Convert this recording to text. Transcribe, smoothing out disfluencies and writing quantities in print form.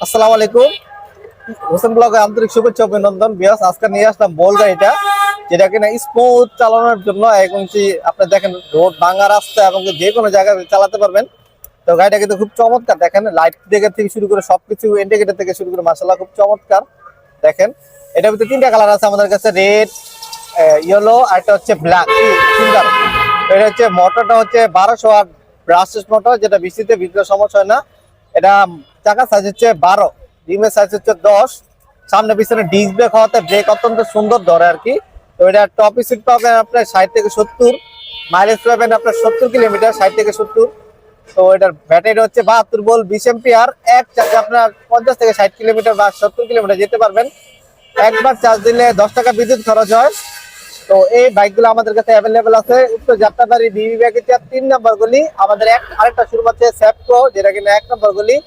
আসসালামু আলাইকুম। হোসেন ব্লগে আন্তরিক শুভেচ্ছা অভিনন্দন। বিয়াস আজকে নিয়ে আসলাম বোল্ডার, যেটা কিনা স্মুথ চালানোর জন্য এবং আপনি দেখেন রোড ভাঙা রাস্তা এবং যে কোনো জায়গায় চালাতে পারবেন। তো গাড়িটা কিন্তু খুব চমৎকার, দেখেন লাইট থেকে শুরু করে সবকিছু, ইন্ডিকেটর থেকে শুরু করে মাশাআল্লাহ খুব চমৎকার। দেখেন এটার ভিতরে তিনটা কালার আছে আমাদের কাছে, রেড, ইয়েলো আর একটা হচ্ছে ব্ল্যাক সিলভার। এটা হচ্ছে মোটরটা হচ্ছে 1200 ওয়াট ব্রাশেস মোটর, যেটা বৃষ্টিতে ভিতরে সমস্যা হয় না। এটা চাকা সাইজ হচ্ছে 12, রিমের সাইজ হচ্ছে 10। সামনে পিছনে ডিস্ক ব্রেক হওয়াতে ব্রেক অত্যন্ত সুন্দর ধরে আর কি। তো এটা টপ স্পিড পাবেন আপনার 60 থেকে 70, মাইলেজ পাবেন আপনার 70 কিলোমিটার, 60 থেকে 70। তো এটার ব্যাটারি হচ্ছে 72 ভোল্ট 20 এম্পিয়ার। এক চার্জে আপনার 50 থেকে 60 কিলোমিটার বা 70 কিলোমিটার যেতে পারবেন। একবার চার্জ দিলে 10 টাকা বিদ্যুৎ খরচ হয়। তো এই বাইকগুলো আমাদের কাছে অ্যাভেলেবেল আছে উত্তর যাত্রাবাড়ি বিবি ব্যাগের 3 নম্বর গলি। আমাদের আরেকটা শুরু হচ্ছে স্যাপকো, যেটা কিনা 1 নম্বর গলি।